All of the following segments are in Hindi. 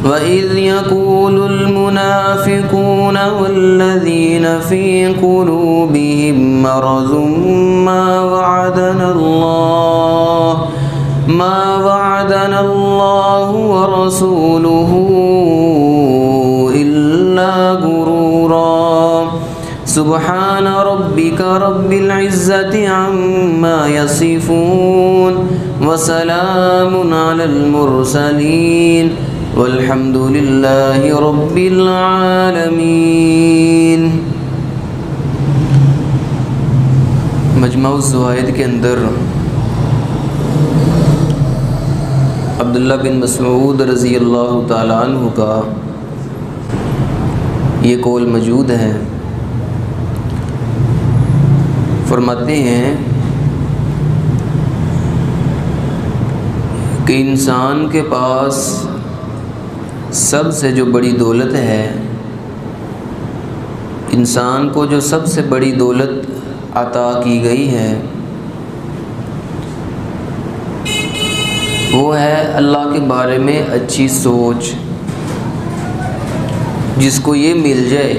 वइज़ यक़ूलुल मुनाफ़िक़ून वल्लज़ीन फ़ी क़ुलूबिहिम मरज़ुम मा वअदनल्लाहु व रसूलुहु इल्ला गुरूरा। सुब्हान रब्बिका रब्बिल इज़्ज़ति अम्मा यसिफ़ून व सलामुन अलल मुरसलीन वल्हम्दुलिल्लाहि रब्बिल आलमीन। मजमअ ज़वाइद के अंदर अब्दुल्ला बिन मसऊद रज़ी अल्लाह ताला अन्हु का ये कौल मौजूद है। फरमाते हैं कि इंसान के पास सबसे जो बड़ी दौलत है, इंसान को जो सबसे बड़ी दौलत अता की गई है वो है अल्लाह के बारे में अच्छी सोच। जिसको ये मिल जाए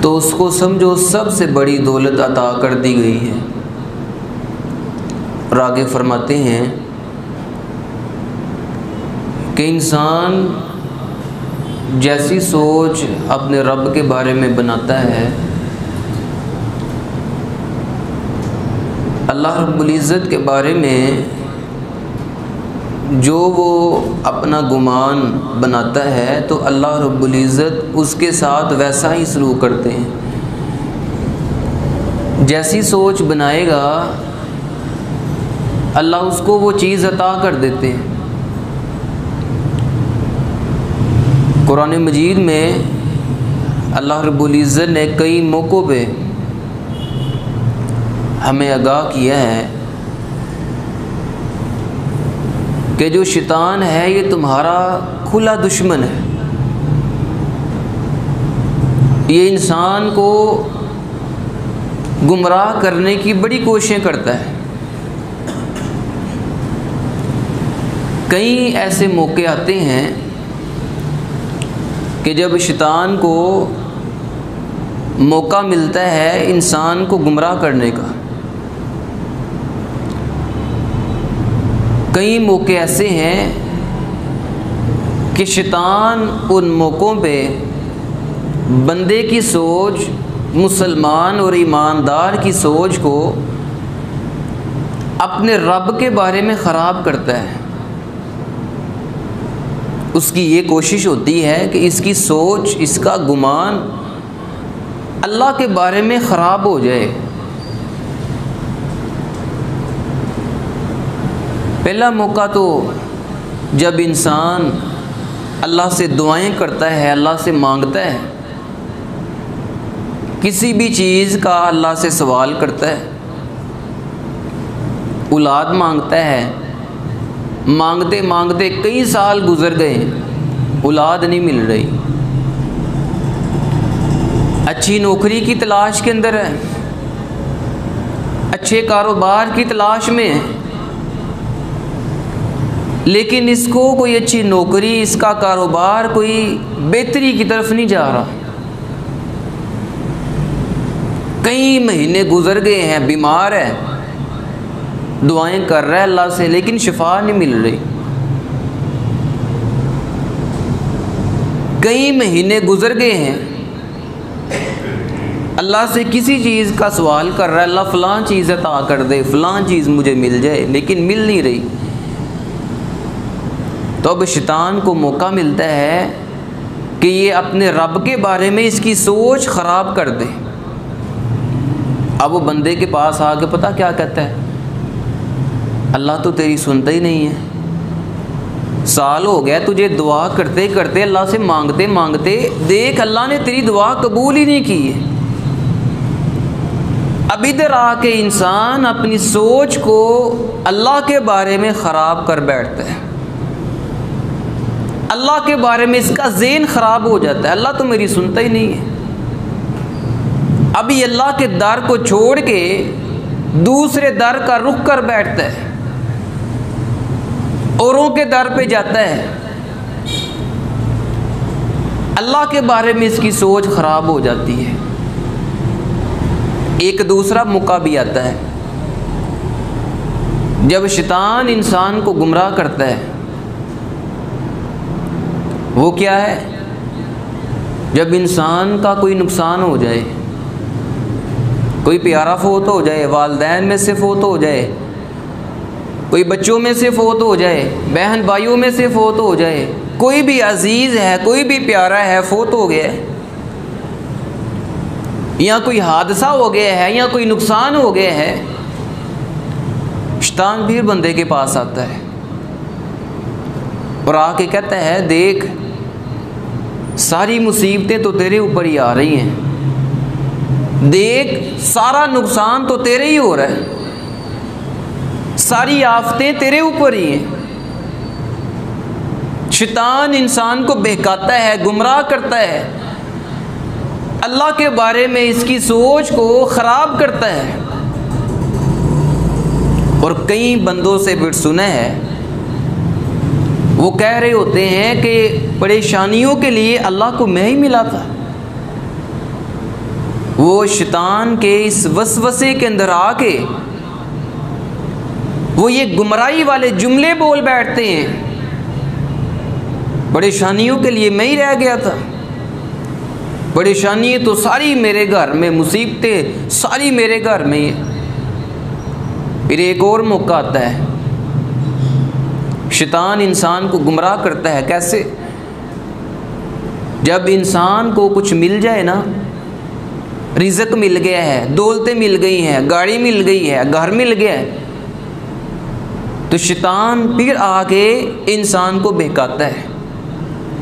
तो उसको समझो सबसे बड़ी दौलत अता कर दी गई है। और आगे फरमाते हैं कि इंसान जैसी सोच अपने रब के बारे में बनाता है, अल्लाह रब्बुल इज़्ज़त के बारे में जो वो अपना गुमान बनाता है तो अल्लाह रब्बुल इज़्ज़त उसके साथ वैसा ही सलूक करते हैं। जैसी सोच बनाएगा अल्लाह उसको वो चीज़ अता कर देते हैं। कुरान मजीद में अल्लाह रब्बुल इज़्ज़त ने कई मौक़ों पे हमें आगाह किया है कि जो शैतान है ये तुम्हारा खुला दुश्मन है। ये इंसान को गुमराह करने की बड़ी कोशिशें करता है। कई ऐसे मौके आते हैं कि जब शैतान को मौका मिलता है इंसान को गुमराह करने का। कई मौके ऐसे हैं कि शैतान उन मौक़ों पे बंदे की सोच, मुसलमान और ईमानदार की सोच को अपने रब के बारे में ख़राब करता है। उसकी ये कोशिश होती है कि इसकी सोच, इसका गुमान अल्लाह के बारे में ख़राब हो जाए। पहला मौका तो जब इंसान अल्लाह से दुआएं करता है, अल्लाह से मांगता है, किसी भी चीज़ का अल्लाह से सवाल करता है, औलाद मांगता है, मांगते मांगते कई साल गुजर गए, औलाद नहीं मिल रही, अच्छी नौकरी की तलाश के अंदर है, अच्छे कारोबार की तलाश में है, लेकिन इसको कोई अच्छी नौकरी, इसका कारोबार कोई बेहतरी की तरफ नहीं जा रहा। कई महीने गुजर गए हैं, बीमार है, दुआएं कर रहा है अल्लाह से, लेकिन शिफा नहीं मिल रही। कई महीने गुजर गए हैं, अल्लाह से किसी चीज़ का सवाल कर रहा है, अल्लाह फ़लाँ चीज़ अता कर दे, फ़लाँ चीज़ मुझे मिल जाए, लेकिन मिल नहीं रही। तो अब शैतान को मौका मिलता है कि ये अपने रब के बारे में इसकी सोच ख़राब कर दे। अब वो बंदे के पास आके पता क्या कहता है, अल्लाह तो तेरी सुनता ही नहीं है, साल हो गया तुझे दुआ करते करते, अल्लाह से मांगते मांगते, देख अल्लाह ने तेरी दुआ कबूल ही नहीं की है। अब इधर आके इंसान अपनी सोच को अल्लाह के बारे में ख़राब कर बैठता है, अल्लाह के बारे में इसका ज़हन ख़राब हो जाता है, अल्लाह तो मेरी सुनता ही नहीं है। अभी अल्लाह के दर को छोड़ के दूसरे दर का रुख कर बैठता है, औरों के दर पे जाता है। अल्लाह के बारे में इसकी सोच ख़राब हो जाती है। एक दूसरा मौका भी आता है जब शैतान इंसान को गुमराह करता है। वो क्या है? जब इंसान का कोई नुकसान हो जाए, कोई प्यारा फोत हो जाए, वालिदैन में से फोत हो जाए, कोई बच्चों में से फोत हो जाए, बहन भाइयों में से फोत हो जाए, कोई भी अजीज़ है, कोई भी प्यारा है, फोत हो गया है, या कोई हादसा हो गया है, या कोई नुकसान हो गया है, शैतान फिर बंदे के पास आता है और आके कहता है, देख सारी मुसीबतें तो तेरे ऊपर ही आ रही हैं, देख सारा नुकसान तो तेरे ही हो रहा है, सारी आफतें तेरे ऊपर ही हैं। शैतान इंसान को बहकाता है, गुमराह करता है, अल्लाह के बारे में इसकी सोच को ख़राब करता है। और कई बंदों से फिर सुना है, वो कह रहे होते हैं कि परेशानियों के लिए अल्लाह को मैं ही मिला था। वो शैतान के इस वसवसे के अंदर आके वो ये गुमराही वाले जुमले बोल बैठते हैं, परेशानियों के लिए मैं ही रह गया था, परेशानी तो सारी मेरे घर में, मुसीबतें सारी मेरे घर में है। फिर एक और मौका आता है, शैतान इंसान को गुमराह करता है। कैसे? जब इंसान को कुछ मिल जाए ना, रिज़्क़ मिल गया है, दौलतें मिल गई हैं, गाड़ी मिल गई है, घर मिल गया है, तो शैतान फिर आके इंसान को बहकाता है।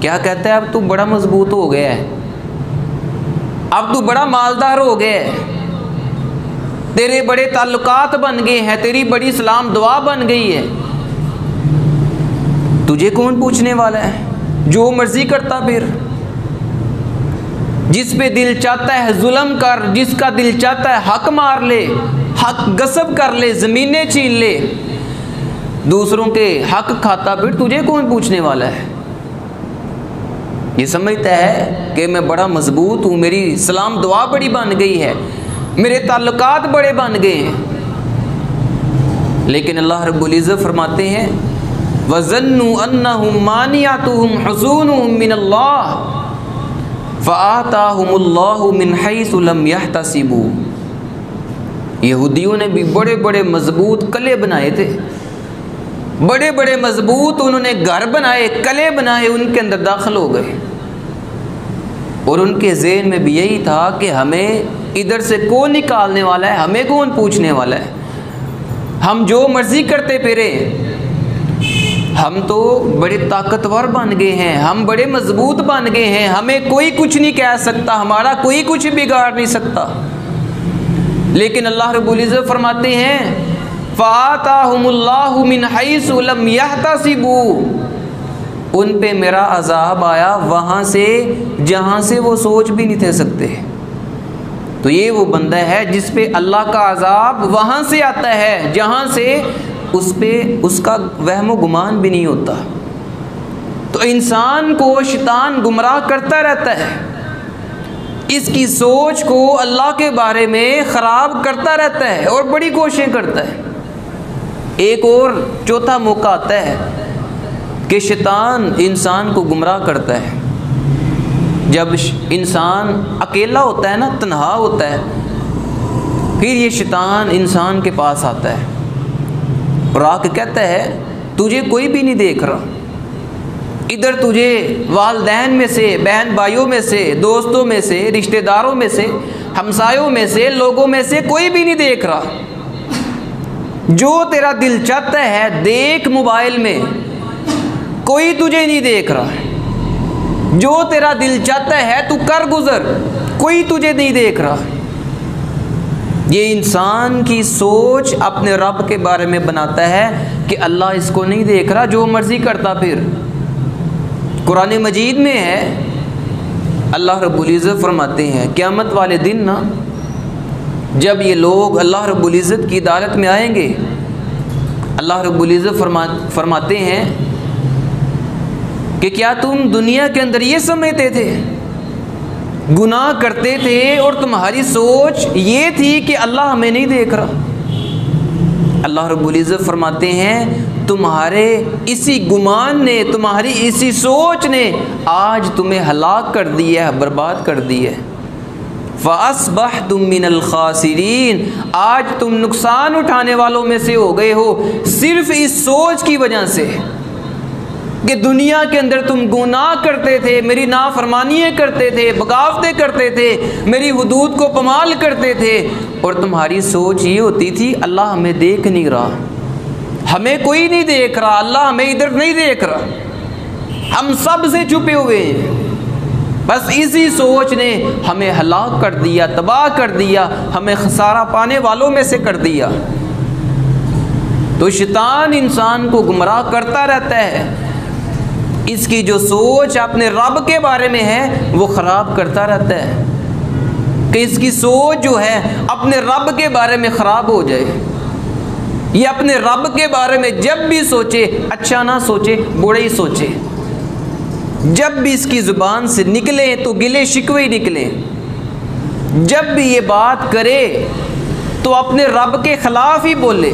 क्या कहता है? अब तू बड़ा मजबूत हो गया है, अब तू बड़ा मालदार हो गया है, तेरे बड़े ताल्लुकात बन गए हैं, तेरी बड़ी सलाम दुआ बन गई है, तुझे कौन पूछने वाला है? जो मर्जी करता फिर, जिस पे दिल चाहता है जुल्म कर, जिसका दिल चाहता है हक मार ले, हक गसब कर ले, ज़मीनें छीन ले, दूसरों के हक खाता, फिर तुझे कौन पूछने वाला है? ये समझता है कि मैं बड़ा मजबूत हूँ, मेरी सलाम दुआ बड़ी बन गई है, मेरे ताल्लुकात बड़े बन गए हैं। लेकिन अल्लाह रब्बुल इज़्ज़त फरमाते हैं, वज़न्नु अन्नहुम मानियातुहुम हुसूनुहुम मिनल्लाह फ़आताहुमुल्लाहु मिन हैसु लम यहतसिबू। यहूदियों ने भी बड़े बड़े मजबूत कले बनाए थे, बड़े बड़े मजबूत उन्होंने घर बनाए, कले बनाए, उनके अंदर दाखिल हो गए और उनके ज़हन में भी यही था कि हमें इधर से कौन निकालने वाला है, हमें कौन पूछने वाला है, हम जो मर्जी करते फिरे, हम तो बड़े ताकतवर बन गए हैं, हम बड़े मजबूत बन गए हैं, हमें कोई कुछ नहीं कह सकता, हमारा कोई कुछ बिगाड़ नहीं सकता। लेकिन अल्लाह रब्बुल इज़्ज़त फरमाते हैं, फ़आताहुमुल्लाहु मिन हैसु लम यहतसिबू, उन पे मेरा अज़ाब आया वहाँ से जहाँ से वो सोच भी नहीं थे सकते। तो ये वो बंदा है जिस पे अल्लाह का अज़ाब वहाँ से आता है जहाँ से उस पे उसका वहम गुमान भी नहीं होता। तो इंसान को शैतान गुमराह करता रहता है, इसकी सोच को अल्लाह के बारे में ख़राब करता रहता है और बड़ी कोशिशें करता है। एक और चौथा मौका आता है कि शैतान इंसान को गुमराह करता है जब इंसान अकेला होता है ना, तन्हा होता है, फिर ये शैतान इंसान के पास आता है और आके कहता है तुझे कोई भी नहीं देख रहा, इधर तुझे वालिदैन में से, बहन भाइयों में से, दोस्तों में से, रिश्तेदारों में से, हमसायों में से, लोगों में से कोई भी नहीं देख रहा। जो तेरा दिल चाहता है देख, मोबाइल में कोई तुझे नहीं देख रहा है, जो तेरा दिल चाहता है तू कर गुजर, कोई तुझे नहीं देख रहा। ये इंसान की सोच अपने रब के बारे में बनाता है कि अल्लाह इसको नहीं देख रहा, जो मर्जी करता फिर। कुरान मजीद में है, अल्लाह रब्बुल इज़्ज़त फरमाते हैं क़यामत वाले दिन ना, जब ये लोग अल्लाह रब्बुल इज़्ज़त की अदालत में आएंगे, अल्लाह रब्बुल इज़्ज़त फरमाते हैं कि क्या तुम दुनिया के अंदर ये समझते थे, गुनाह करते थे और तुम्हारी सोच ये थी कि अल्लाह हमें नहीं देख रहा। अल्लाह रब्बुल इज़्ज़त फरमाते हैं तुम्हारे इसी गुमान ने, तुम्हारी इसी सोच ने आज तुम्हें हलाक कर दिया है, बर्बाद कर दिया है। फ़अस्बहतुम मिनल खासिरीन, आज तुम नुकसान उठाने वालों में से हो गए हो सिर्फ इस सोच की वजह से कि दुनिया के अंदर तुम गुनाह करते थे, मेरी नाफरमानियाँ करते थे, बगावतें करते थे, मेरी हुदूद को पमाल करते थे, और तुम्हारी सोच ये होती थी अल्लाह हमें देख नहीं रहा, हमें कोई नहीं देख रहा, अल्लाह हमें इधर नहीं देख रहा, हम सब से छुपे हुए हैं। बस इसी सोच ने हमें हलाक कर दिया, तबाह कर दिया, हमें खसारा पाने वालों में से कर दिया। तो शैतान इंसान को गुमराह करता रहता है, इसकी जो सोच अपने रब के बारे में है वो ख़राब करता रहता है कि इसकी सोच जो है अपने रब के बारे में ख़राब हो जाए। ये अपने रब के बारे में जब भी सोचे अच्छा ना सोचे, बुरा ही सोचे। जब भी इसकी ज़ुबान से निकले तो गिले शिकवे ही निकले। जब भी ये बात करे तो अपने रब के ख़िलाफ़ ही बोले।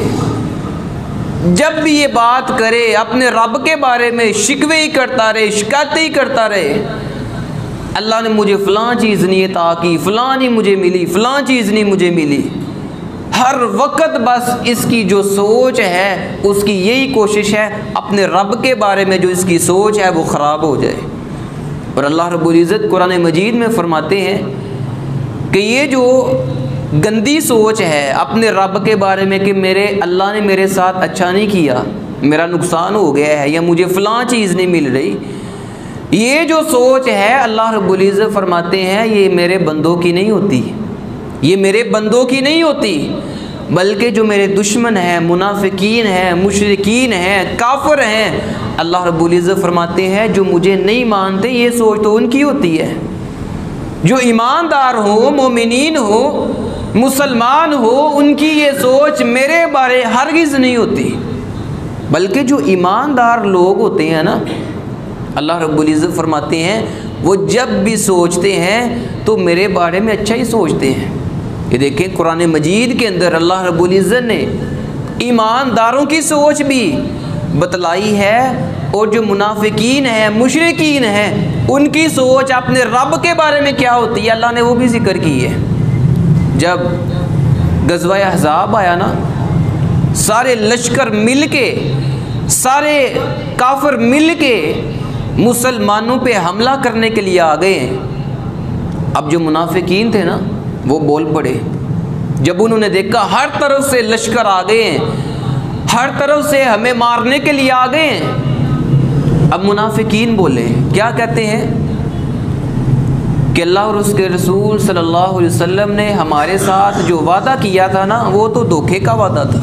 जब भी ये बात करे अपने रब के बारे में शिकवे ही करता रहे, शिकायत ही करता रहे। अल्लाह ने मुझे फ़लाँ चीज़ नहीं अता की, फ़लाँ नहीं मुझे मिली, फ़लाँ चीज़ नहीं मुझे मिली। हर वक्त बस इसकी जो सोच है उसकी यही कोशिश है अपने रब के बारे में जो इसकी सोच है वो ख़राब हो जाए। और अल्लाह रब्बुल इज़्ज़त कुरान मजीद में फ़रमाते हैं कि ये जो गंदी सोच है अपने रब के बारे में कि मेरे अल्लाह ने मेरे साथ अच्छा नहीं किया, मेरा नुकसान हो गया है, या मुझे फ़लाँ चीज़ नहीं मिल रही, ये जो सोच है अल्लाह रब्बुल इज़्ज़त फरमाते हैं ये मेरे बंदों की नहीं होती, ये मेरे बंदों की नहीं होती, बल्कि जो मेरे दुश्मन हैं, मुनाफिकीन हैं, मुशरिकीन हैं, काफिर हैं, अल्लाह रब्बुल इज़्ज़त फरमाते हैं जो मुझे नहीं मानते ये सोच तो उनकी होती है। जो ईमानदार हो, मोमिनीन हो, मुसलमान हो, उनकी ये सोच मेरे बारे हरगिज़ नहीं होती, बल्कि जो ईमानदार लोग होते हैं ना, अल्लाह रब्बुल इज़्ज़त फरमाते हैं वो जब भी सोचते हैं तो मेरे बारे में अच्छा ही सोचते हैं। ये देखें कुरान मजीद के अंदर अल्लाह रब्बुल इज़्ज़त ने ईमानदारों की सोच भी बतलाई है, और जो मुनाफिकीन हैं, मुशरिकीन हैं, उनकी सोच अपने रब के बारे में क्या होती है अल्लाह ने वो भी जिक्र की है। जब गज़वा अहज़ाब आया ना, सारे लश्कर मिल के, सारे काफिर मिल के मुसलमानों पे हमला करने के लिए आ गए। अब जो मुनाफिकीन थे ना वो बोल पड़े, जब उन्होंने देखा हर तरफ से लश्कर आ गए हैं, हर तरफ से हमें मारने के लिए आ गए हैं। अब मुनाफिकीन बोले, क्या कहते हैं कि अल्लाह और उसके रसूल सल्लल्लाहु अलैहि वसल्लम ने हमारे साथ जो वादा किया था ना वो तो धोखे का वादा था,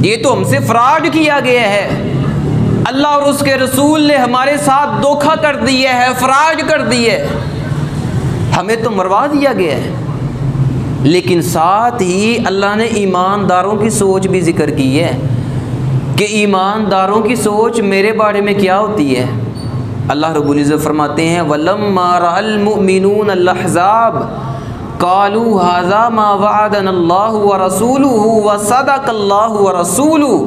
ये तो हमसे फ्रॉड किया गया है। अल्लाह और उसके रसूल ने हमारे साथ धोखा कर दिया है, फ्रॉड कर दिया है, हमें तो मरवा दिया गया है। लेकिन साथ ही अल्लाह ने ईमानदारों की सोच भी जिक्र की है कि ईमानदारों की सोच मेरे बारे में क्या होती है। अल्लाह रब्बुल इज़्ज़त फरमाते हैं वलम्मा रअल मुमिनून अल अहज़ाब क़ालू हाज़ा मा वअदनल्लाहु व रसूलुहु व सदक़ल्लाहु व रसूलुहु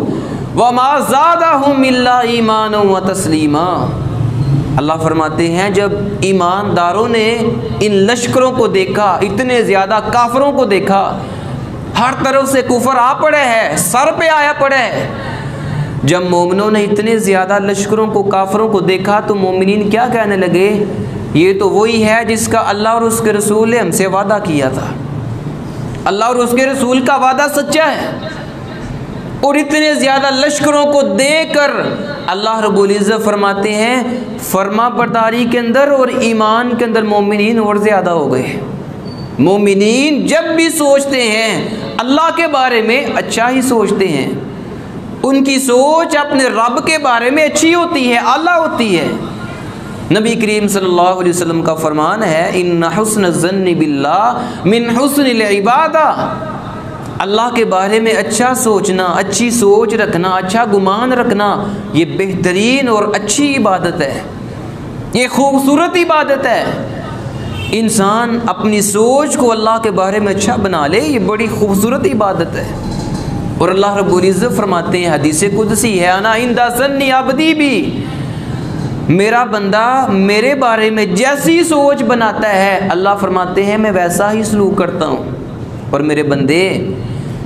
व मा ज़ादहुम इल्ला ईमानन व तस्लीमा। अल्लाह फरमाते हैं जब ईमानदारों ने इन लश्करों को देखा, इतने ज़्यादा काफिरों को देखा, हर तरफ से कुफर आ पड़े है, सर पे आया पड़े है। जब मोमिनों ने इतने ज़्यादा लश्करों को, काफिरों को देखा तो मोमिनीन क्या कहने लगे, ये तो वही है जिसका अल्लाह और उसके रसूल ने हमसे वादा किया था। अल्लाह और उसके रसूल का वादा सच्चा है। और इतने ज़्यादा लश्करों को देखकर अल्लाह रब्बुल इज़्ज़त फरमाते हैं फरमा बरदारी के अंदर और ईमान के अंदर मोमिनीन और ज़्यादा हो गए। मोमिनीन जब भी सोचते हैं अल्लाह के बारे में अच्छा ही सोचते हैं, उनकी सोच अपने रब के बारे में अच्छी होती है, आला होती है। नबी करीम सल्लल्लाहु अलैहि वसल्लम का फरमान है इन्ना हुस्न ज़न्नि बिल्लाह मिन हुस्निल इबादा। अल्लाह के बारे में अच्छा सोचना, अच्छी सोच रखना, अच्छा गुमान रखना, ये बेहतरीन और अच्छी इबादत है, ये खूबसूरत इबादत है। इंसान अपनी सोच को अल्लाह के बारे में अच्छा बना ले, ये बड़ी खूबसूरत इबादत है। और अल्लाह रब्बुल इज़्ज़त फरमाते हैं, हदीस कुदसी है, अना इंदा ज़न्नी अब्दी भी, मेरा बंदा मेरे बारे में जैसी सोच बनाता है, अल्लाह फरमाते हैं मैं वैसा ही सलूक करता हूँ। और मेरे बंदे,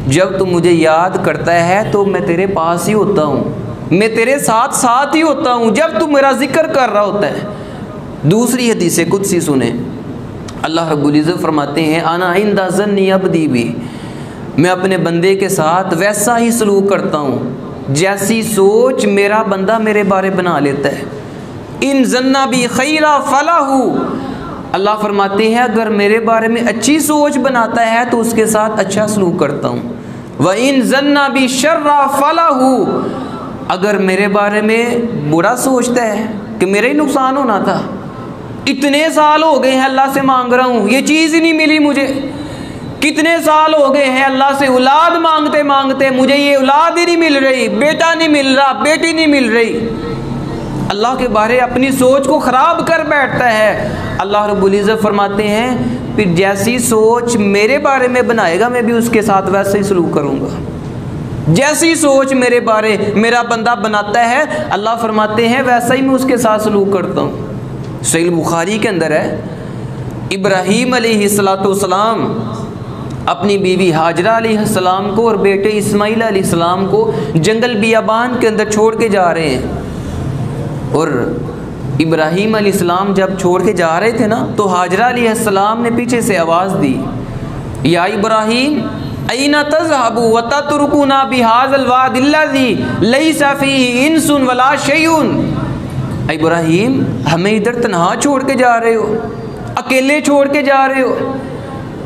जब तू मुझे याद करता है तो मैं तेरे पास ही होता हूँ, मैं तेरे साथ साथ ही होता हूँ जब तू मेरा जिक्र कर रहा होता है। दूसरी हदीस कुदसी सुने, अल्लाह रब्बुल इज़्ज़त फरमाते हैं, अना इंदा ज़न्नी अब्दी भी, मैं अपने बंदे के साथ वैसा ही सलूक करता हूँ जैसी सोच मेरा बंदा मेरे बारे बना लेता है। इन जन्ना भी खैरा फलाहू, अल्लाह फरमाते हैं अगर मेरे बारे में अच्छी सोच बनाता है तो उसके साथ अच्छा सलूक करता हूँ। व इन जन्ना भी शर्रा फलाहू, अगर मेरे बारे में बुरा सोचता है कि मेरा ही नुकसान होना था, इतने साल हो गए हैं अल्लाह से मांग रहा हूँ, ये चीज़ ही नहीं मिली मुझे, कितने साल हो गए हैं अल्लाह से औलाद मांगते मांगते, मुझे ये औलाद ही नहीं मिल रही, बेटा नहीं मिल रहा, बेटी नहीं मिल रही, अल्लाह के बारे अपनी सोच को ख़राब कर बैठता है। अल्लाह रब्बुल इज़्ज़त फरमाते हैं फिर जैसी सोच मेरे बारे में बनाएगा मैं भी उसके साथ वैसे ही सलूक करूँगा। जैसी सोच मेरे बारे मेरा बंदा बनाता है, अल्लाह फरमाते हैं वैसा ही मैं उसके साथ सलूक करता हूँ। सहीह बुखारी के अंदर है, इब्राहीम अलैहिस्सलाम अपनी बीवी हाजरा अलैहिस्सलाम को और बेटे इस्माइल अलैहिस्सलाम को जंगल बियाबान के अंदर छोड़ के जा रहे हैं। और इब्राहीम अलैहिस्सलाम जब छोड़ के जा रहे थे ना, तो हाजरा अलैहिस्सलाम ने पीछे से आवाज़ दी, या इब्राहीम ऐना तज़हबू व ततरुकुना बिहाज़ल वादिल्लज़ी लैसा फ़ीही इंसुन वला शैउन, इब्राहीम हमें इधर तन्हा छोड़ के जा रहे हो, अकेले छोड़ के जा रहे हो,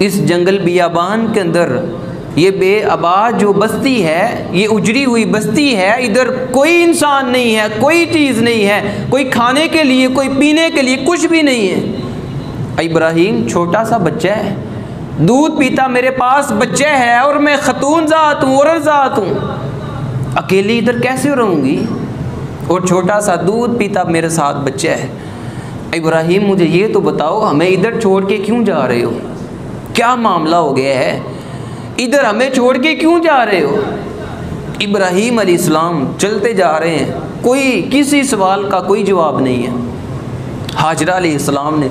इस जंगल बियाबान के अंदर ये बेआबाद जो बस्ती है, ये उजड़ी हुई बस्ती है, इधर कोई इंसान नहीं है, कोई चीज़ नहीं है, कोई खाने के लिए कोई पीने के लिए कुछ भी नहीं है। इब्राहीम छोटा सा बच्चा है, दूध पीता मेरे पास बच्चा है और मैं खतून ज़ात हूँ, औरत ज़ात हूँ, अकेली इधर कैसे रहूँगी और छोटा सा दूध पीता मेरे साथ बच्चा है। इब्राहीम मुझे ये तो बताओ हमें इधर छोड़ के क्यों जा रहे हो, क्या मामला हो गया है, इधर हमें छोड़ के क्यों जा रहे हो। इब्राहीम अलैहिस्सलाम चलते जा रहे हैं, कोई किसी सवाल का कोई जवाब नहीं है। हाजरा अलैहिस्सलाम ने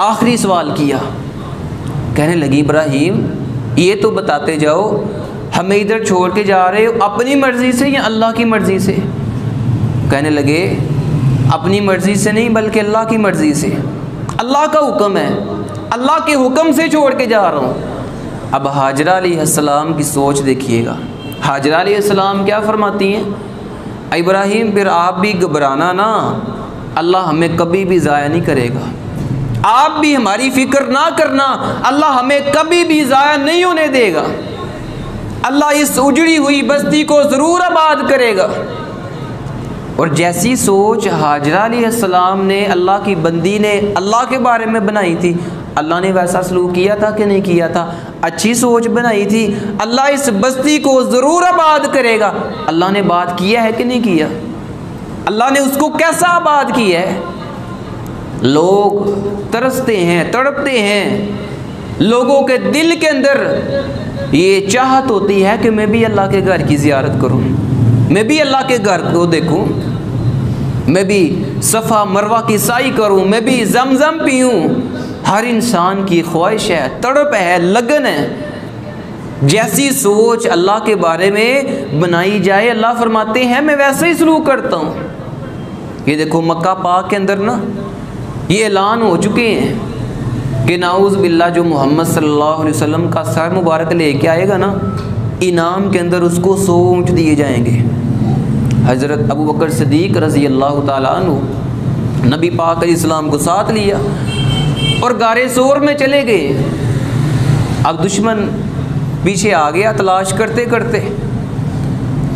आखिरी सवाल किया, कहने लगी इब्राहीम ये तो बताते जाओ हमें इधर छोड़ के जा रहे हो अपनी मर्ज़ी से या अल्लाह की मर्ज़ी से। कहने लगे अपनी मर्ज़ी से नहीं बल्कि अल्लाह की मर्ज़ी से, अल्लाह का हुक्म है, अल्लाह के हुक्म से छोड़ के जा रहा हूँ। अब हाजरा अलैहिस्सलाम की सोच देखिएगा, हाजरा अलैहिस्सलाम क्या फरमाती हैं, इब्राहीम फिर आप भी घबराना ना, अल्लाह हमें कभी भी ज़ाया नहीं करेगा, आप भी हमारी फ़िक्र ना करना, अल्लाह हमें कभी भी ज़ाया नहीं होने देगा, अल्लाह इस उजड़ी हुई बस्ती को ज़रूर आबाद करेगा। और जैसी सोच हाजरा अलैहिस्सलाम ने, अल्लाह की बंदी ने अल्लाह के बारे में बनाई थी, अल्लाह ने वैसा सलूक किया था कि नहीं किया था। अच्छी सोच बनाई थी, अल्लाह इस बस्ती को ज़रूर आबाद करेगा, अल्लाह ने बात किया है कि नहीं किया, अल्लाह ने उसको कैसा आबाद किया है। लोग तरसते हैं, तड़पते हैं, लोगों के दिल के अंदर ये चाहत होती है कि मैं भी अल्लाह के घर की ज़ियारत करूं, मैं भी अल्लाह के घर को देखूं, मैं भी सफ़ा मरवा की साई करूं, मैं भी जमजम पीऊं। हर इंसान की ख्वाहिश है, तड़प है, लगन है। जैसी सोच अल्लाह के बारे में बनाई जाए, अल्लाह फरमाते हैं मैं वैसे ही सलूक करता हूँ। ये देखो मक्का पाक के अंदर ना ये ऐलान हो चुके हैं कि नाउज़ बिल्लाह जो मोहम्मद सल्लल्लाहु अलैहि वसल्लम का सर मुबारक लेके आएगा ना, इनाम के अंदर उसको 100 ऊँट दिए जाएंगे। हज़रत अबू बकर सिद्दीक़ रज़ी अल्लाह ताला अन्हु नबी पाक अलैहिस्सलाम को साथ लिया और गारे सोर में चले गए। अब दुश्मन पीछे आ गया तलाश करते करते।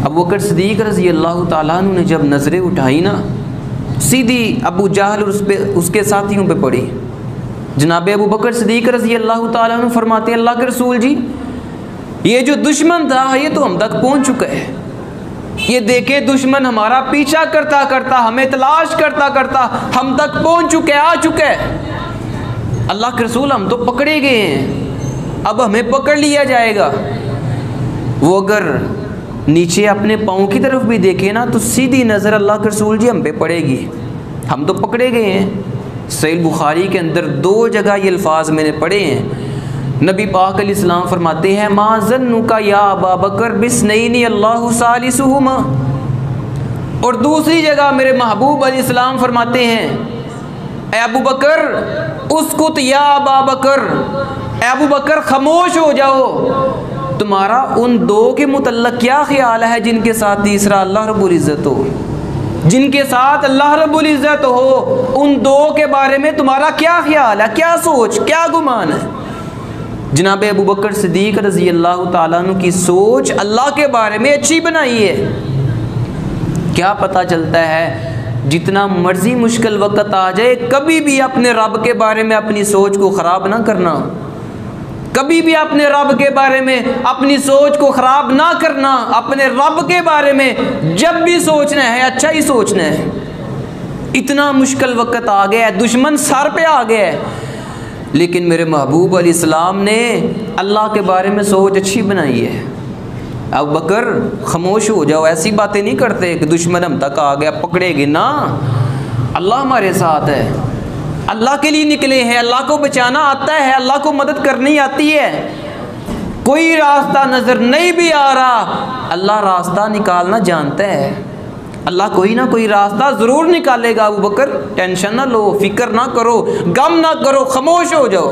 अबू बकर सिद्दीक़ रज़ी अल्लाह ताला अन्हु ने जब नज़रें उठाई ना, सीधी अबू जहल और उसके साथियों पे पड़ी। जनाब अबू बकर सिद्दीक़ रज़ी अल्लाह ताला अन्हु फरमाते हैं अल्लाह के रसूल जी ये जो दुश्मन था ये तो हम तक पहुंच चुका है। ये देखे दुश्मन हमारा पीछा करता करता, हमें तलाश करता करता हम तक पहुंच चुके, आ चुके हैं। अल्लाह के रसूल हम तो पकड़े गए हैं, अब हमें पकड़ लिया जाएगा। वो अगर नीचे अपने पाँव की तरफ भी देखे ना तो सीधी नज़र अल्लाह के रसूल जी हम पे पड़ेगी, हम तो पकड़े गए हैं। सहीह बुखारी के अंदर 2 जगह ये अल्फाज मैंने पढ़े हैं। नबी पाक अलैहिस्सलाम फरमाते हैं मा ज़न्नुका या अबा बकर बिस्नैनी अल्लाहु सालिसुहुमा, और दूसरी जगह मेरे महबूब अलैहिस्सलाम फरमाते हैं ए अबू बकर उसकुत या अबा बकर, ए अबू बकर खामोश हो जाओ, तुम्हारा उन 2 के मुतल्लक क्या ख्याल है जिनके साथ तीसरा अल्लाह रब्बुल इज़्ज़त हो, जिनके साथ अल्लाह रब्बुल इज़्ज़त हो, उन 2 के बारे में तुम्हारा क्या ख्याल है, क्या सोच, क्या गुमान है। जनाब अबू बकर सिद्दीक़ रज़ी अल्लाह ताला अन्हु की सोच अल्लाह के बारे में अच्छी बनाई है। क्या पता चलता है जितना मर्जी मुश्किल वक़्त आ जाए, कभी भी अपने रब के बारे में अपनी सोच को ख़राब ना करना, कभी भी अपने रब के बारे में अपनी सोच को ख़राब ना करना। अपने रब के बारे में जब भी सोचना है अच्छा ही सोचना है। इतना मुश्किल वक़्त आ गया है, दुश्मन सर पे आ गया है, लेकिन मेरे महबूब अलैहिस्सलाम ने अल्लाह के बारे में सोच अच्छी बनाई है। अब बकर खामोश हो जाओ, ऐसी बातें नहीं करते कि दुश्मन हम तक आ गया पकड़ेगी ना, अल्लाह हमारे साथ है, अल्लाह के लिए निकले हैं, अल्लाह को बचाना आता है, अल्लाह को मदद करनी आती है। कोई रास्ता नज़र नहीं भी आ रहा, अल्लाह रास्ता निकालना जानता है, अल्लाह कोई ना कोई रास्ता ज़रूर निकालेगा। अबू बकर टेंशन ना लो, फ़िक्र ना करो, गम ना करो, खामोश हो जाओ,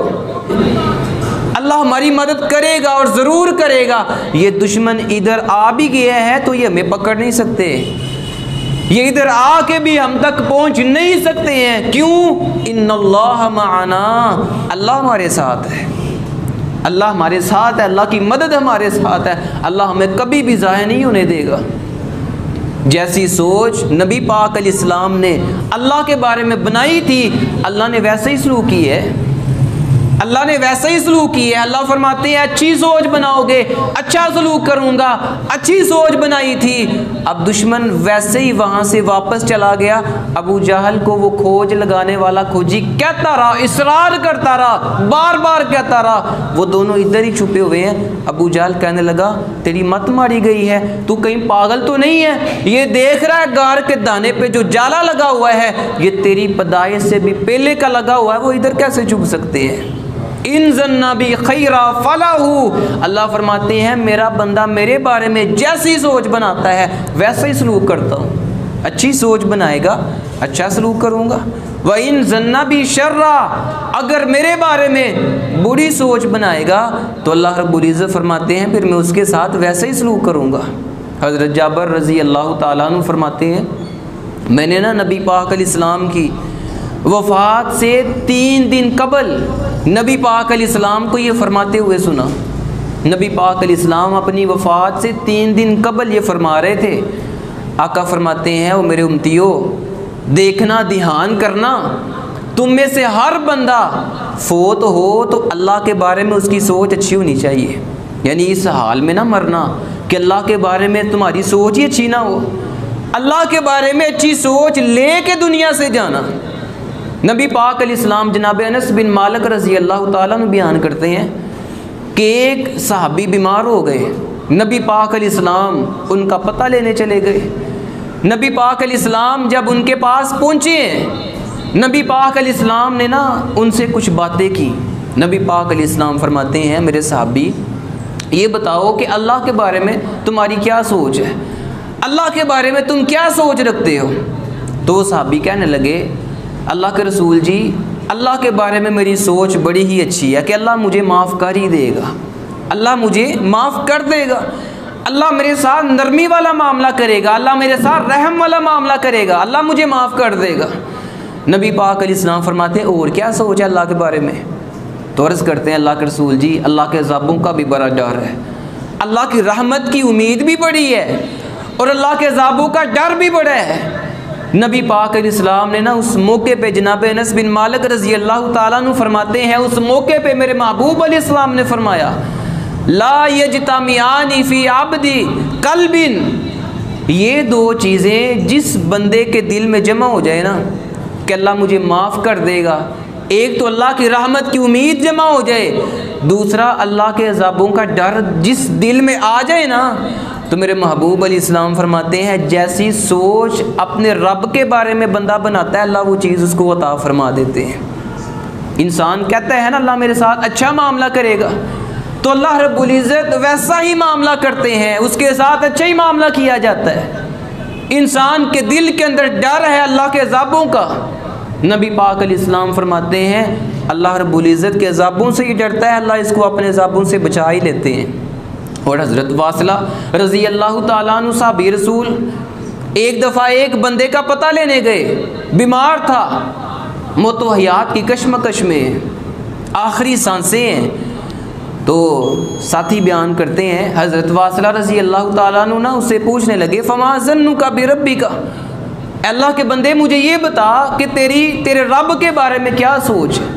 अल्लाह हमारी मदद करेगा और ज़रूर करेगा। ये दुश्मन इधर आ भी गया है तो ये हमें पकड़ नहीं सकते, ये इधर आके भी हम तक पहुंच नहीं सकते हैं। क्यों? इन्नल्लाह माना, अल्लाह हमारे साथ है, अल्लाह हमारे साथ है, अल्लाह की मदद हमारे साथ है, अल्लाह हमें कभी भी ज़ाहिर नहीं होने देगा। जैसी सोच नबी पाक अलैहिस्सलाम ने अल्लाह के बारे में बनाई थी, अल्लाह ने वैसे ही सलूक की है, अल्लाह ने वैसे ही सलूक की है। अल्लाह फरमाते हैं अच्छी सोच बनाओगे अच्छा सलूक करूँगा, अच्छी सोच बनाई थी। अब दुश्मन वैसे ही वहाँ से वापस चला गया। अबू जहल को वो खोज लगाने वाला खोजी कहता रहा, इसरार करता रहा, बार बार कहता रहा, वो दोनों इधर ही छुपे हुए हैं। अबू जहल कहने लगा तेरी मत मारी गई है, तू कहीं पागल तो नहीं है? ये देख रहा है गार के दाने पे जो जाला लगा हुआ है, ये तेरी पैदाइश से भी पहले का लगा हुआ है, वो इधर कैसे छुप सकते हैं? इन जन्ना भी खैरा फलाहू, अल्लाह फरमाते हैं मेरा बंदा मेरे बारे में जैसी सोच बनाता है वैसा ही सलूक करता हूँ। अच्छी सोच बनाएगा अच्छा सलूक करूँगा। व इन जन्ना भी शर्रा, अगर मेरे बारे में बुरी सोच बनाएगा तो अल्लाह रब्बुल इज़्ज़त फरमाते हैं फिर मैं उसके साथ वैसा ही सलूक करूँगा। हज़रत जाबर रज़ी अल्लाह ताला अन्हु फरमाते हैं मैंने ना नबी पाक अलैहिस्सलाम की वफ़ात से 3 दिन कबल नबी पाक अलैहिस्सलाम को ये फरमाते हुए सुना। नबी पाक अलैहिस्सलाम अपनी वफ़ात से 3 दिन कबल ये फरमा रहे थे। आका फरमाते हैं वो मेरे उम्मतियों देखना ध्यान करना, तुम में से हर बंदा फोत हो तो अल्लाह के बारे में उसकी सोच अच्छी होनी चाहिए। यानी इस हाल में ना मरना कि अल्लाह के बारे में तुम्हारी सोच ही अच्छी ना हो, अल्लाह के बारे में अच्छी सोच ले के दुनिया से जाना। नबी पाक अलैहिस्सलाम जनाब अनस बिन मालिक रज़ी अल्लाह ताला अन्हु बयान करते हैं कि एक सहाबी बीमार हो गए, नबी पाक अलैहिस्सलाम उनका पता लेने चले गए। नबी पाक अलैहिस्सलाम जब उनके पास पहुँचे, नबी पाक अलैहिस्सलाम ने ना उनसे कुछ बातें की। नबी पाक अलैहिस्सलाम फरमाते हैं मेरे सहाबी ये बताओ कि अल्लाह के बारे में तुम्हारी क्या सोच है, अल्लाह के बारे में तुम क्या सोच रखते हो? तो वो सहाबी कहने लगे अल्लाह के रसूल जी अल्लाह के बारे में मेरी सोच बड़ी ही अच्छी है कि अल्लाह मुझे माफ़ कर ही देगा, अल्लाह मुझे माफ़ कर देगा, अल्लाह मेरे साथ नरमी वाला मामला करेगा, अल्लाह मेरे साथ रहम वाला मामला करेगा, अल्लाह मुझे माफ़ कर देगा। नबी पाक अलैहिस्सलाम फरमाते हैं और क्या सोच है अल्लाह के बारे में? तो अर्ज़ करते हैं अल्लाह के रसूल जी अल्लाह के अज़ाबों का भी बड़ा डर है, अल्लाह की रहमत की उम्मीद भी बड़ी है और अल्लाह के अज़ाबों का डर भी बड़ा है। नबी पाक अलैहिस्सलाम ने ना उस मौके पे जनाब अनस बिन मालिक रज़ी अल्लाह ताला अन्हु फरमाते हैं उस मौके पे मेरे महबूब अलैहिस्सलाम ने फरमाया ला यजतमियानी फ़ी अब्दी कल्बिन, ये दो चीज़ें जिस बंदे के दिल में जमा हो जाए ना कि अल्लाह मुझे माफ़ कर देगा, एक तो अल्लाह की रहमत की उम्मीद जमा हो जाए, दूसरा अल्लाह के अज़ाबों का डर जिस दिल में आ जाए ना, तो मेरे महबूब अलैहिस्सलाम फरमाते हैं जैसी सोच अपने रब के बारे में बंदा बनाता है, अल्लाह वो चीज़ उसको अता फरमा देते हैं। इंसान कहता है ना अल्लाह मेरे साथ अच्छा मामला करेगा, तो अल्लाह रब्बुल इज़्ज़त वैसा ही मामला करते हैं, उसके साथ अच्छा ही मामला किया जाता है। इंसान के दिल के अंदर डर है अल्लाह के अज़ाबों का, नबी पाक अलैहिस्सलाम फरमाते हैं अल्लाह रब्बुल इज़्ज़त के अज़ाबों से ही डरता है, अल्लाह इसको अपने अज़ाबों से बचा ही लेते हैं। और हज़रत वासिला रज़ी अल्लाह ताला अन्हु साहबी रसूल एक दफ़ा एक बंदे का पता लेने गए, बीमार था, मौत व हयात की कशमकश में, आखिरी सांसें हैं। तो साथी बयान करते हैं हज़रत वासिला रज़ी अल्लाह ताला अन्हु ना उससे पूछने लगे फ़मा ज़न्नुका बिरब्बिका, अल्लाह के बंदे मुझे ये बता कि तेरे रब के बारे में क्या सोच है,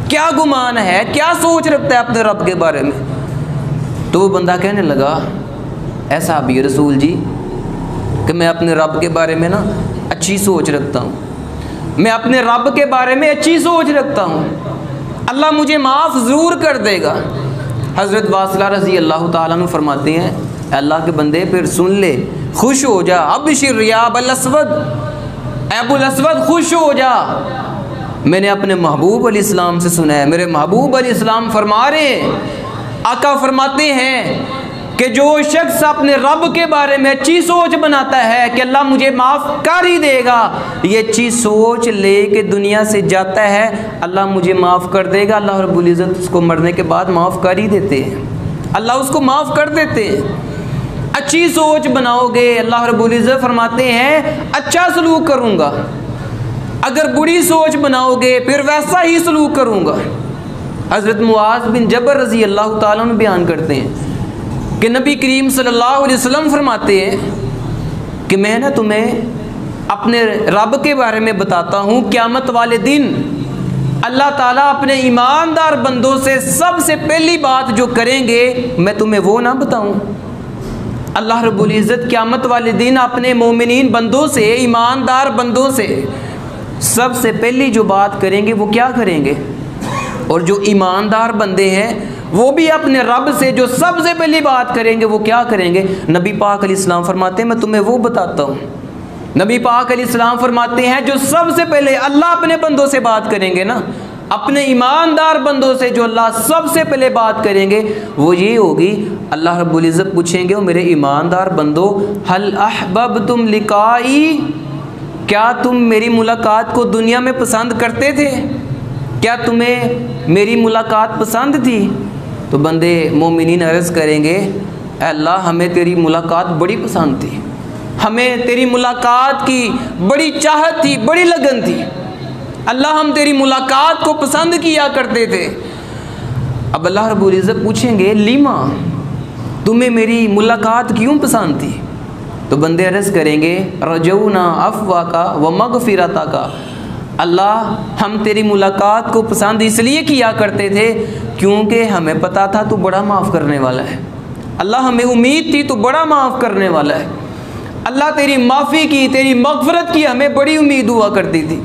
क्या गुमान है, क्या सोच रखता है अपने रब के बारे में। तो वो बंदा कहने लगा ऐसा भी रसूल जी कि मैं अपने रब के बारे में ना अच्छी सोच रखता हूँ, मैं अपने रब के बारे में अच्छी सोच रखता हूँ, अल्लाह मुझे माफ़ ज़रूर कर देगा। हज़रत वासिला रज़ी अल्लाह ताला अन्हु फरमाते हैं अल्लाह के बंदे फिर सुन ले, खुश हो जा, अबशिर या अबुल अस्वद, अबुल अस्वद खुश हो जा, मैंने अपने महबूब अलैहिस्सलाम से सुना है, मेरे महबूब अलैहिस्सलाम फरमा रहे हैं, आका फरमाते हैं कि जो शख्स अपने रब के बारे में अच्छी सोच बनाता है कि अल्लाह मुझे माफ़ कर ही देगा, ये अच्छी सोच ले के दुनिया से जाता है, अल्लाह मुझे माफ़ कर देगा, अल्लाह रब्बुल इज़्ज़त उसको मरने के बाद माफ़ कर ही देते हैं, अल्लाह उसको माफ़ कर देते हैं। अच्छी सोच बनाओगे, अल्लाह रब्बुल इज़्ज़त फरमाते हैं अच्छा सलूक करूँगा, अगर बुरी सोच बनाओगे फिर वैसा ही सलूक करूँगा। हज़रत मुआज़ बिन जबर रज़ी अल्लाह ताला अन्हु बयान करते हैं कि नबी करीम सल्लल्लाहु अलैहि वसल्लम फरमाते हैं कि मैं ना तुम्हें अपने रब के बारे में बताता हूँ, क़यामत वाले दिन अल्लाह ताला अपने ईमानदार बंदों से सबसे पहली बात जो करेंगे मैं तुम्हें वो ना बताऊँ। अल्लाह रब्बुल इज़्ज़त क़यामत वाले दिन अपने मोमिनीन बंदों से, ईमानदार बंदों से सबसे पहली जो बात करेंगे वो क्या करेंगे, और जो ईमानदार बंदे हैं वो भी अपने रब से जो सबसे पहली बात करेंगे वो क्या करेंगे। नबी पाक अलैहिस्सलाम फरमाते हैं मैं तुम्हें वो बताता हूँ। नबी पाक अलैहिस्सलाम फरमाते हैं जो सबसे पहले अल्लाह अपने बंदों से बात करेंगे ना, अपने ईमानदार बंदों से जो अल्लाह सबसे पहले बात करेंगे वो ये होगी, अल्लाह रब्बुल इज़्ज़त पूछेंगे ओ मेरे ईमानदार बंदो हल अहबब्तुम लिकाई, क्या तुम मेरी मुलाकात को दुनिया में पसंद करते थे, क्या तुम्हें मेरी मुलाकात पसंद थी। तो बंदे मोमिनीन अर्ज़ करेंगे अल्लाह हमें तेरी मुलाकात बड़ी पसंद थी, हमें तेरी मुलाकात की बड़ी चाहत थी, बड़ी लगन थी, अल्लाह हम तेरी मुलाकात को पसंद किया करते थे। अब अल्लाह रब्बुल इज़्ज़त पूछेंगे लीमा, तुम्हें मेरी मुलाकात क्यों पसंद थी। तो बंदे अर्ज़ करेंगे रजौना अफ़वा का व मग़फ़िरता का, अल्लाह हम तेरी मुलाकात को पसंद इसलिए किया करते थे क्योंकि हमें पता था तू बड़ा माफ़ करने वाला है, अल्लाह हमें उम्मीद थी तू बड़ा माफ़ करने वाला है, अल्लाह तेरी माफ़ी की, तेरी मग़फ़िरत की हमें बड़ी उम्मीद हुआ करती थी,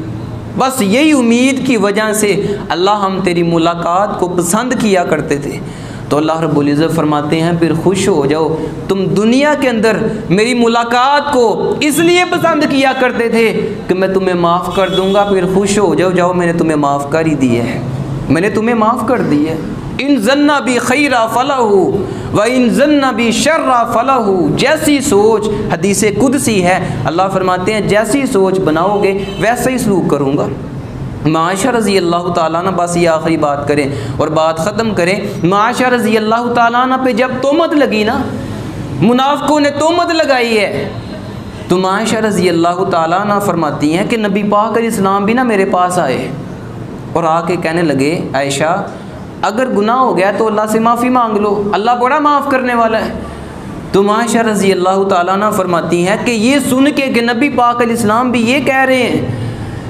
बस यही उम्मीद की वजह से अल्लाह हम तेरी मुलाकात को पसंद किया करते थे। तो अल्लाह रब्बुल इज़्ज़त फरमाते हैं फिर खुश हो जाओ, तुम दुनिया के अंदर मेरी मुलाकात को इसलिए पसंद किया करते थे कि मैं तुम्हें माफ़ कर दूंगा, फिर खुश हो जाओ, जाओ मैंने तुम्हें माफ़ कर ही दी है, मैंने तुम्हें माफ़ कर दी है। इन जन्ना भी खैरा फलाहू व इन जन्ना भी शर्रा फलाहू, जैसी सोच हदीसे कुदसी है, अल्लाह फरमाते हैं जैसी सोच बनाओगे वैसा ही सलूक करूँगा। माशा रज़ी अल्लाह ताला ना, बस ये आखिरी बात करें और बात ख़त्म करें। माशा रज़ी अल्लाह ताला ना पे जब तोहमत लगी ना, मुनाफ़िकों ने तोहमत लगाई है, तो माशा रज़ी अल्लाह ताला ना फरमाती हैं कि नबी पाक अलैहिस्सलाम भी ना मेरे पास आए और आके कहने लगे आयशा अगर गुनाह हो गया तो अल्लाह से माफ़ी मांग लो, अल्लाह बड़ा माफ़ करने वाला है। तो माशा रज़ी अल्लाह ताला ना फरमाती हैं कि ये सुन के कि नबी पाक अलैहिस्सलाम भी ये कह रहे हैं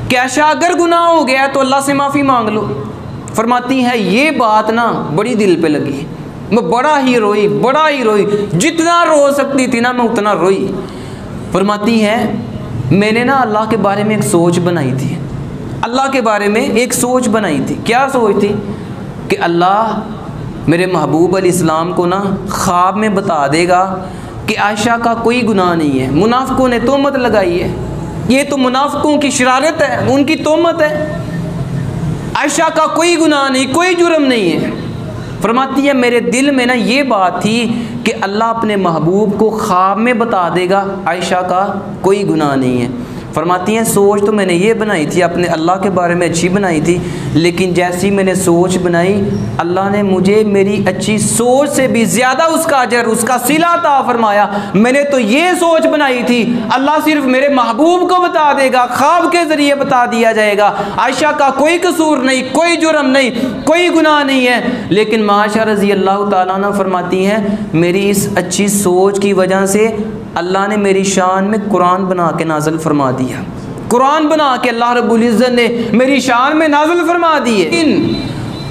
कि आयशा अगर गुनाह हो गया तो अल्लाह से माफ़ी मांग लो, फरमाती हैं ये बात ना बड़ी दिल पे लगी, मैं बड़ा ही रोई, जितना रो सकती थी ना मैं उतना रोई। फरमाती है मैंने ना अल्लाह के बारे में एक सोच बनाई थी, अल्लाह के बारे में एक सोच बनाई थी। क्या सोच थी? कि अल्लाह मेरे महबूब अलैहिस्सलाम को ना ख्वाब में बता देगा कि आयशा का कोई गुनाह नहीं है, मुनाफिकों ने तोहमत लगाई है, ये तो मुनाफिकों की शरारत है, उनकी तोहमत है, आयशा का कोई गुनाह नहीं, कोई जुर्म नहीं है। फरमाती है मेरे दिल में ना ये बात थी कि अल्लाह अपने महबूब को ख्वाब में बता देगा आयशा का कोई गुनाह नहीं है। फरमाती हैं सोच तो मैंने ये बनाई थी, अपने अल्लाह के बारे में अच्छी बनाई थी, लेकिन जैसी मैंने सोच बनाई अल्लाह ने मुझे मेरी अच्छी सोच से भी ज़्यादा उसका अजर, उसका सिला अता फरमाया। मैंने तो ये सोच बनाई थी अल्लाह सिर्फ मेरे महबूब को बता देगा, ख्वाब के ज़रिए बता दिया जाएगा, आयशा का कोई कसूर नहीं, कोई जुर्म नहीं, कोई गुनाह नहीं है। लेकिन माशा रज़ी अल्लाह ताला अन्हा फरमाती हैं मेरी इस अच्छी सोच की वजह से अल्लाह ने मेरी शान में कुरान बना के नाज़िल फरमा दिया, कुरान बना के अल्लाह रब्बुल इज़्ज़त ने मेरी शान में नाज़िल फरमा दी है।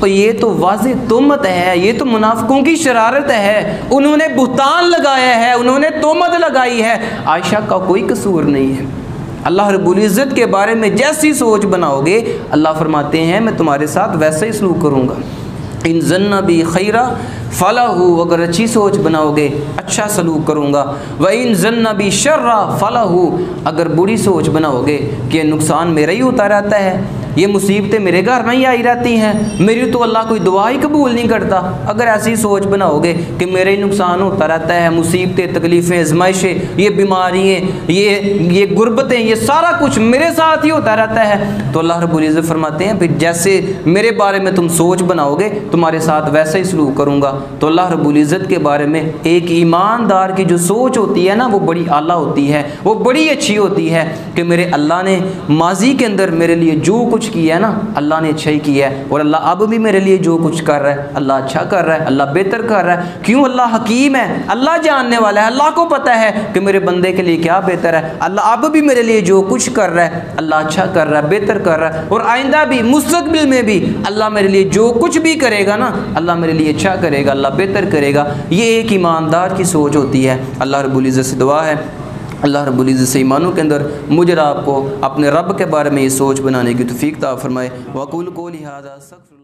तो ये तो वाज़ेह तोहमत है, ये तो मुनाफिकों की शरारत है, उन्होंने बुहतान लगाया है, उन्होंने तोहमत लगाई है, आयशा का कोई कसूर नहीं है। अल्लाह रब्बुल इज़्ज़त के बारे में जैसी सोच बनाओगे अल्लाह फरमाते हैं मैं तुम्हारे साथ वैसे ही सलूक करूँगा। इन ज़न्ना बी खैरा फ़लाहू, अगर अच्छी सोच बनाओगे अच्छा सलूक करूँगा। व इन ज़न्ना बी शर्रा फ़लाहू, अगर बुरी सोच बनाओगे कि नुकसान मेरा ही होता रहता है, ये मुसीबतें मेरे घर में ही आई रहती हैं, मेरी तो अल्लाह कोई दुआ ही कबूल नहीं करता, अगर ऐसी सोच बनाओगे कि मेरा ही नुकसान होता रहता है, मुसीबतें, तकलीफ़ें, आज़माइशें, ये बीमारियाँ, ये गुर्बतें, ये सारा कुछ मेरे साथ ही होता रहता है, तो अल्लाह रब्बुल इज़्ज़त फरमाते हैं फिर जैसे मेरे बारे में तुम सोच बनाओगे तुम्हारे साथ वैसा ही सलूक करूँगा। तो अल्लाह रब्बुल इज़्ज़त के बारे में एक ईमानदार की जो सोच होती है ना वो बड़ी आला होती है, वो बड़ी अच्छी होती है कि मेरे अल्लाह ने माजी के अंदर मेरे लिए जो कुछ किया है ना अल्लाह ने अच्छा ही किया है, और अल्लाह अब भी मेरे लिए जो कुछ कर रहा है अल्लाह अच्छा कर रहा है, अल्लाह बेहतर कर रहा है। क्यों? अल्लाह हकीम है, अल्लाह जानने वाला है, अल्लाह को पता है कि मेरे बंदे के लिए क्या बेहतर है। अल्लाह अब भी मेरे लिए जो कुछ कर रहा है अल्लाह अच्छा कर रहा है, बेहतर कर रहा है, और आइंदा भी मुस्तकबिल में भी अल्लाह मेरे लिए जो कुछ भी करेगा ना अल्लाह मेरे लिए अच्छा करेगा, अल्लाह बेहतर करेगा। ये एक ईमानदार की सोच होती है। अल्लाह रब्बुल इज़्ज़त से दुआ है अल्लाह रब्बुल इज़्ज़त से ईमानों के अंदर मुझे आपको अपने रब के बारे में ये सोच बनाने की तौफीक अता फरमाए। वक़ूल क़ौली हाज़ा।